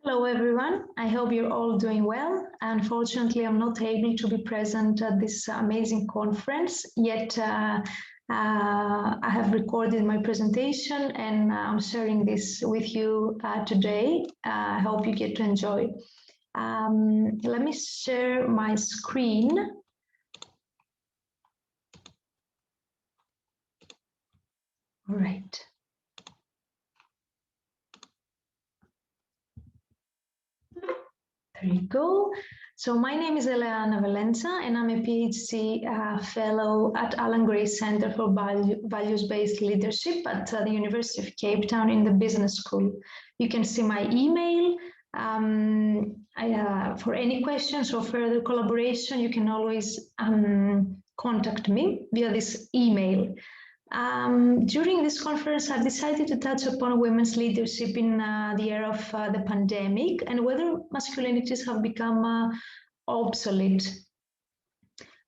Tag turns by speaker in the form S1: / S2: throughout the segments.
S1: Hello everyone, I hope you're all doing well. Unfortunately, I'm not able to be present at this amazing conference, yet I have recorded my presentation and I'm sharing this with you today. I hope you get to enjoy. Let me share my screen. All right. There you go. So my name is Eleana Velentza, and I'm a PhD fellow at Alan Gray Center for Values-Based Leadership at the University of Cape Town in the Business School. You can see my email. For any questions or further collaboration, you can always contact me via this email. During this conference, I've decided to touch upon women's leadership in the era of the pandemic and whether masculinities have become obsolete.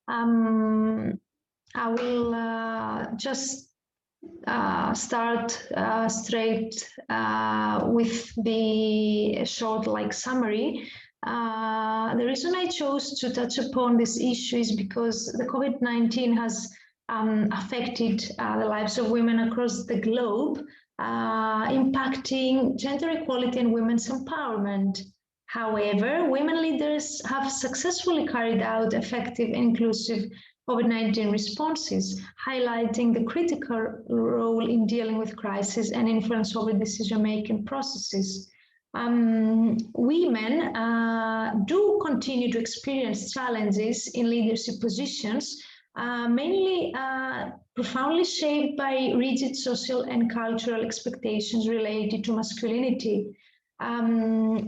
S1: I will just start straight with the short summary. The reason I chose to touch upon this issue is because the COVID-19 has affected the lives of women across the globe, impacting gender equality and women's empowerment. However, women leaders have successfully carried out effective and inclusive COVID-19 responses, highlighting the critical role in dealing with crisis and influence over decision-making processes. Women do continue to experience challenges in leadership positions, mainly profoundly shaped by rigid social and cultural expectations related to masculinity.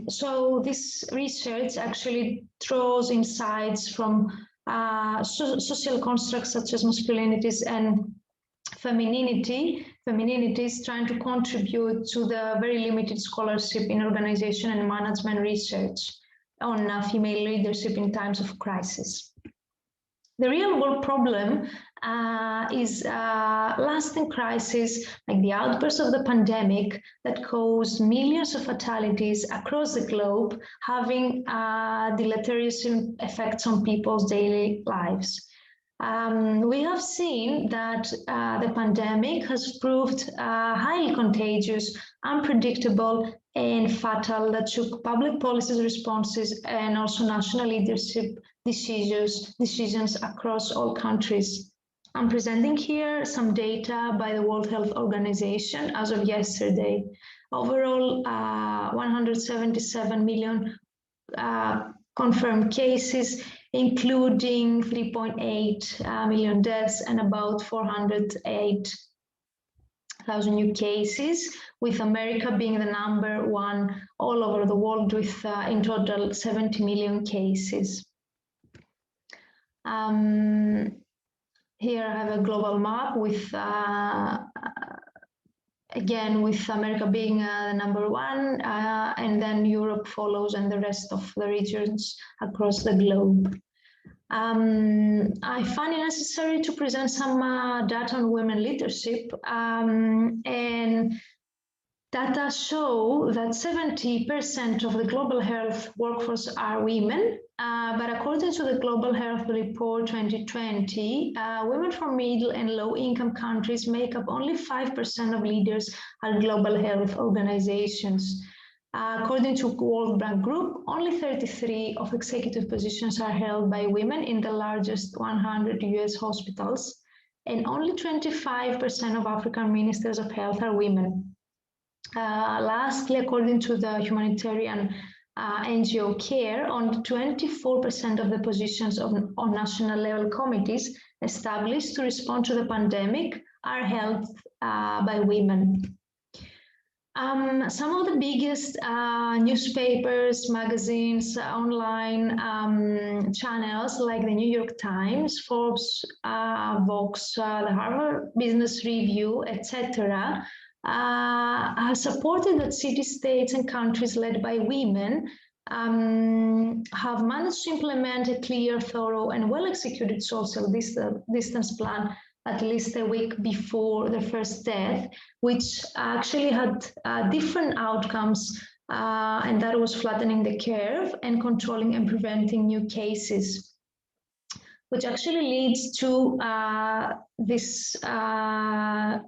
S1: So this research actually draws insights from social constructs such as masculinities and femininities, trying to contribute to the very limited scholarship in organization and management research on female leadership in times of crisis. The real world problem is lasting crises like the outburst of the pandemic that caused millions of fatalities across the globe, having deleterious effects on people's daily lives. We have seen that the pandemic has proved highly contagious, unpredictable, and fatal that took public policies responses and also national leadership decisions across all countries. I'm presenting here some data by the World Health Organization as of yesterday. Overall, 177 million confirmed cases, including 3.8 million deaths and about 408,000 new cases, with America being the #1 all over the world with in total 70 million cases. Here I have a global map with again, with America being the #1, and then Europe follows and the rest of the regions across the globe. I find it necessary to present some data on women leadership, and data show that 70% of the global health workforce are women, but according to the Global Health Report 2020, women from middle and low-income countries make up only 5% of leaders at global health organizations. According to World Bank Group, only 33 of executive positions are held by women in the largest 100 US hospitals, and only 25% of African ministers of health are women. Lastly, according to the humanitarian NGO CARE, only 24% of the positions on national level committees established to respond to the pandemic are held by women. Some of the biggest newspapers, magazines, online channels like the New York Times, Forbes, Vox, the Harvard Business Review, etc., have supported that cities, states, and countries led by women have managed to implement a clear, thorough, and well-executed social distance plan at least a week before the first death, which actually had different outcomes and that was flattening the curve and controlling and preventing new cases, which actually leads to this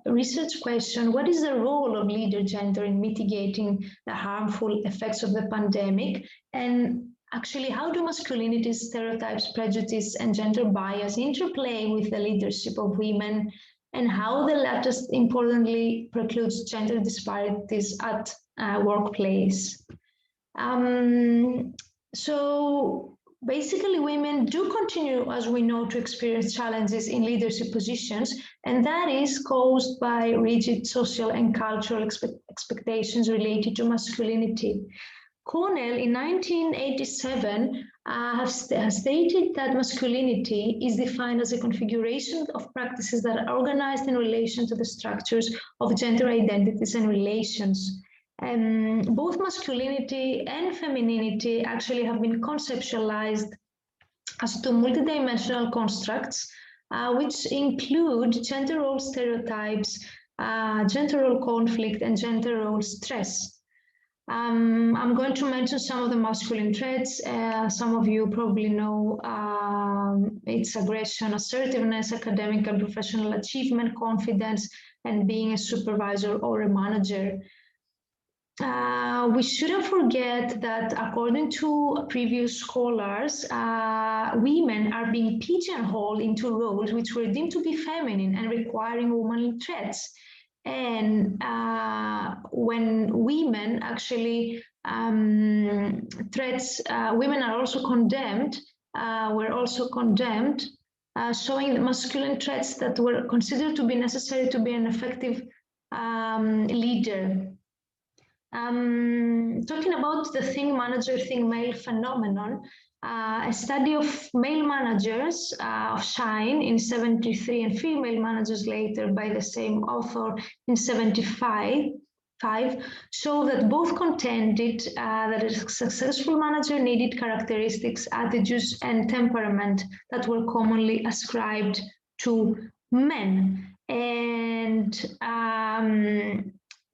S1: research question: what is the role of leader gender in mitigating the harmful effects of the pandemic? And actually, how do masculinities, stereotypes, prejudice, and gender bias interplay with the leadership of women, and how the latter importantly precludes gender disparities at workplace? So basically, women do continue, as we know, to experience challenges in leadership positions, and that is caused by rigid social and cultural expectations related to masculinity. Cornell in 1987 has stated that masculinity is defined as a configuration of practices that are organized in relation to the structures of gender identities and relations. Both masculinity and femininity actually have been conceptualized as two multidimensional constructs, which include gender role stereotypes, gender role conflict, and gender role stress. I'm going to mention some of the masculine traits. Some of you probably know it's aggression, assertiveness, academic and professional achievement, confidence, and being a supervisor or a manager. We shouldn't forget that according to previous scholars, women are being pigeonholed into roles which were deemed to be feminine and requiring womanly traits. And when women actually women are also condemned, were also condemned, showing the masculine traits that were considered to be necessary to be an effective leader. Talking about the thing manager, thing male phenomenon, a study of male managers of Shine in 73 and female managers later by the same author in 75 show that both contended that a successful manager needed characteristics, attitudes, and temperament that were commonly ascribed to men. And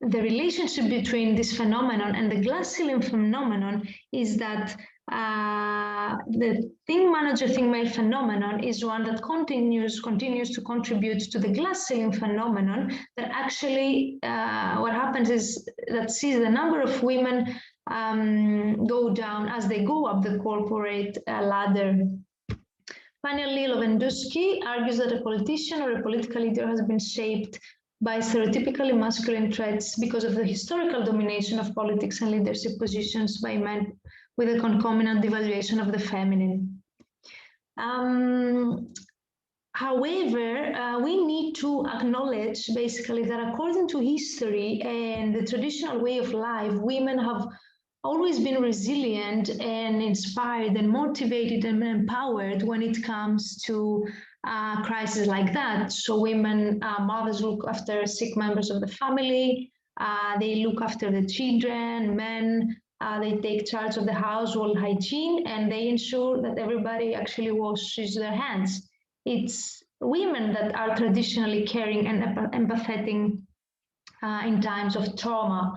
S1: the relationship between this phenomenon and the glass ceiling phenomenon is that the thing manager, thing male phenomenon is one that continues to contribute to the glass ceiling phenomenon. That actually, what happens is that sees the number of women go down as they go up the corporate ladder. Finally, Lovendusky argues that a politician or a political leader has been shaped by stereotypically masculine traits because of the historical domination of politics and leadership positions by men, with a concomitant devaluation of the feminine. However, we need to acknowledge basically that according to history and the traditional way of life, women have always been resilient and inspired and motivated and empowered when it comes to crises like that. So women, mothers look after sick members of the family, they look after the children, men, they take charge of the household hygiene, and they ensure that everybody actually washes their hands. It's women that are traditionally caring and empathetic in times of trauma.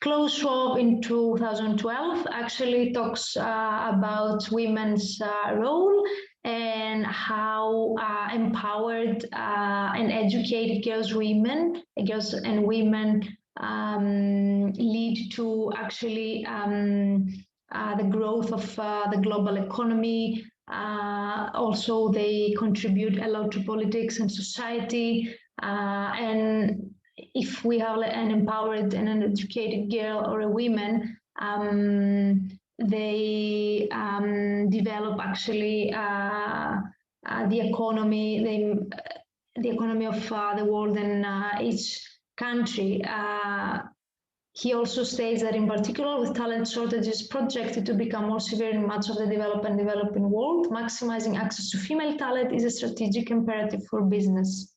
S1: Klaus Schwab in 2012 actually talks about women's role and how empowered and educated girls and women lead to actually the growth of the global economy. Also, they contribute a lot to politics and society. And if we have an empowered and an educated girl or a woman, they develop actually the economy, the economy of the world and each country. He also states that in particular with talent shortages projected to become more severe in much of the developed and developing world, maximizing access to female talent is a strategic imperative for business.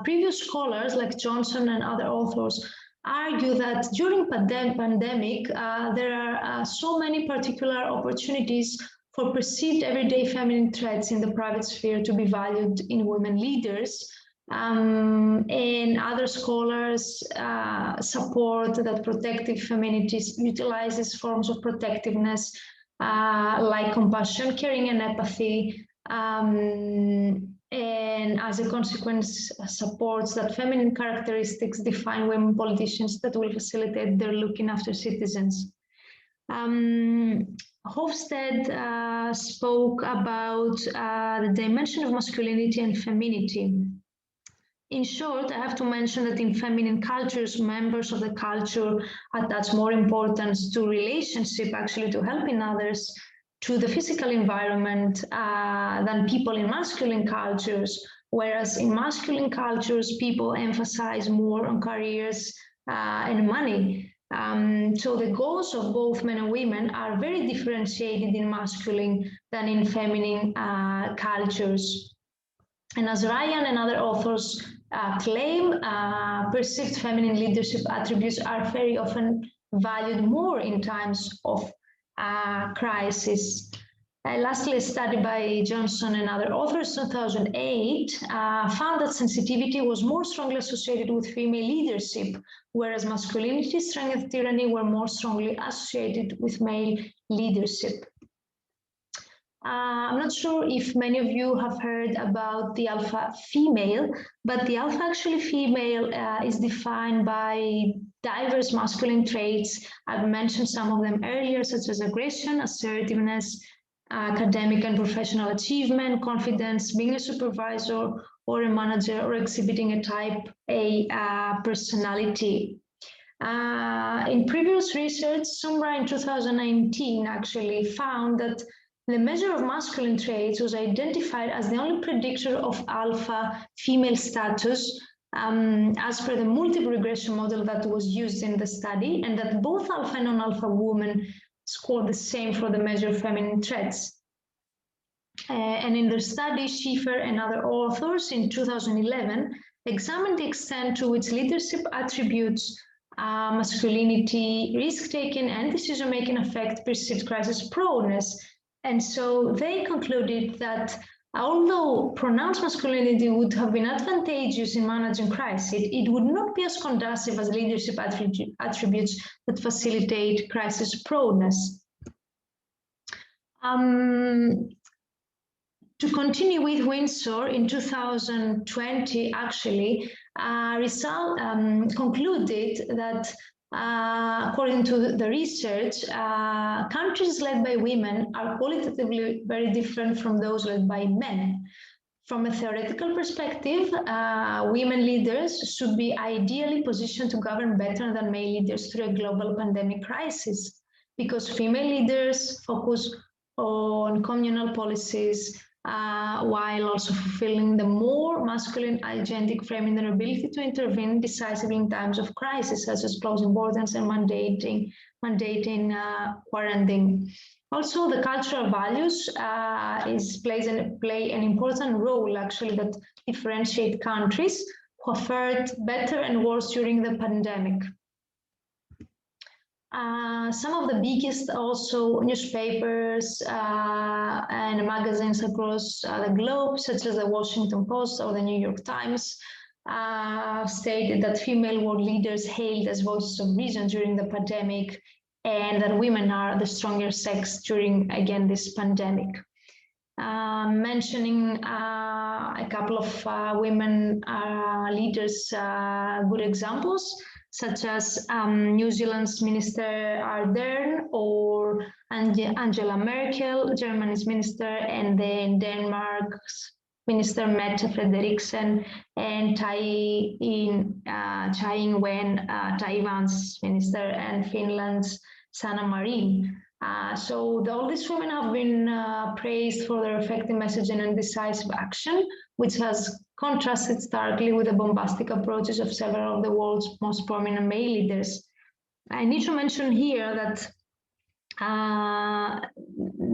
S1: Previous scholars like Johnson and other authors argue that during pandemic, there are so many particular opportunities for perceived everyday feminine traits in the private sphere to be valued in women leaders, And other scholars support that protective femininities utilizes forms of protectiveness like compassion, caring, and empathy, and as a consequence supports that feminine characteristics define women politicians that will facilitate their looking after citizens. Hofstede spoke about the dimension of masculinity and femininity. In short, I have to mention that in feminine cultures, members of the culture attach more importance to relationship, actually to helping others, to the physical environment than people in masculine cultures, whereas in masculine cultures, people emphasize more on careers and money. So the goals of both men and women are very differentiated in masculine than in feminine cultures. And as Ryan and other authors claim, perceived feminine leadership attributes are very often valued more in times of crisis. Lastly, a study by Johnson and other authors in 2008 found that sensitivity was more strongly associated with female leadership, whereas masculinity, strength, and tyranny were more strongly associated with male leadership. I'm not sure if many of you have heard about the alpha female, but the alpha actually female is defined by diverse masculine traits. I've mentioned some of them earlier, such as aggression, assertiveness, academic and professional achievement, confidence, being a supervisor or a manager, or exhibiting a type A personality. In previous research, Sumra in 2019 actually found that the measure of masculine traits was identified as the only predictor of alpha female status as per the multiple regression model that was used in the study, and that both alpha and non-alpha women scored the same for the measure of feminine traits. And in their study, Schiffer and other authors in 2011 examined the extent to which leadership attributes masculinity, risk-taking, and decision-making affect perceived crisis proneness. And so they concluded that although pronounced masculinity would have been advantageous in managing crisis, it would not be as conducive as leadership attributes that facilitate crisis proneness. To continue with Windsor, in 2020, actually, result concluded that according to the research, countries led by women are qualitatively very different from those led by men. From a theoretical perspective, women leaders should be ideally positioned to govern better than male leaders through a global pandemic crisis, because female leaders focus on communal policies, while also fulfilling the more masculine agentic framing their ability to intervene decisively in times of crisis, such as closing borders and mandating quarantine. Also, the cultural values play an important role, actually, that differentiate countries who fared better and worse during the pandemic. Some of the biggest also newspapers and magazines across the globe, such as the Washington Post or the New York Times, stated that female world leaders hailed as voices of reason during the pandemic, and that women are the stronger sex during, again, this pandemic. Mentioning a couple of women leaders, good examples, such as New Zealand's Minister Ardern or Angela Merkel, Germany's minister, and then Denmark's Minister Mette Frederiksen, and Tsai Ing-wen, Taiwan's minister, and Finland's Sanna Marin. So all these women have been praised for their effective messaging and decisive action, which has contrasted starkly with the bombastic approaches of several of the world's most prominent male leaders. I need to mention here that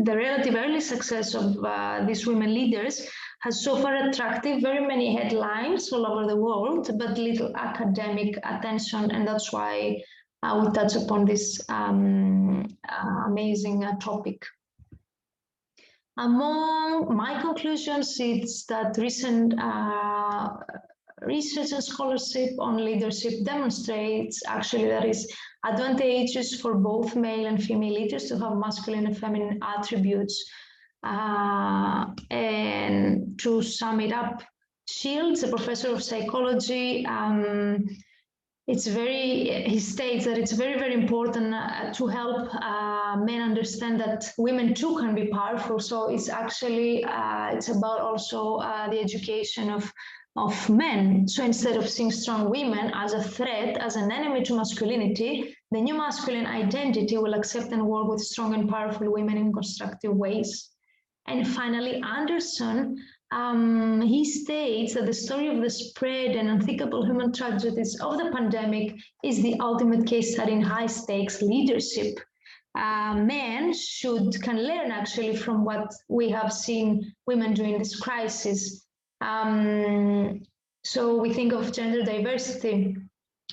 S1: the relative early success of these women leaders has so far attracted very many headlines all over the world, but little academic attention, and that's why I will touch upon this amazing topic. Among my conclusions, it's that recent research and scholarship on leadership demonstrates actually that is advantageous for both male and female leaders to have masculine and feminine attributes. And to sum it up, Shields, a professor of psychology, he states that it's very, very important to help men understand that women too can be powerful. So it's actually, it's about also the education of men. So instead of seeing strong women as a threat, as an enemy to masculinity, the new masculine identity will accept and work with strong and powerful women in constructive ways. And finally, Anderson, he states that the story of the spread and unthinkable human tragedies of the pandemic is the ultimate case study in high-stakes leadership. Men can learn actually from what we have seen women do in this crisis. So we think of gender diversity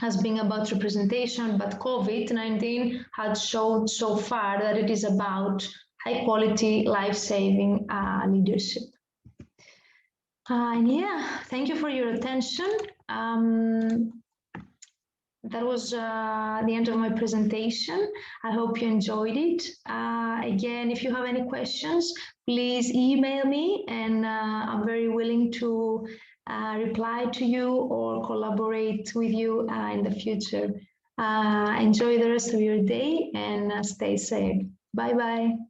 S1: as being about representation, but COVID-19 had showed so far that it is about high-quality, life-saving leadership. And yeah, thank you for your attention. That was the end of my presentation. I hope you enjoyed it. Again, if you have any questions, please email me, and I'm very willing to reply to you or collaborate with you in the future. Enjoy the rest of your day and stay safe. Bye-bye.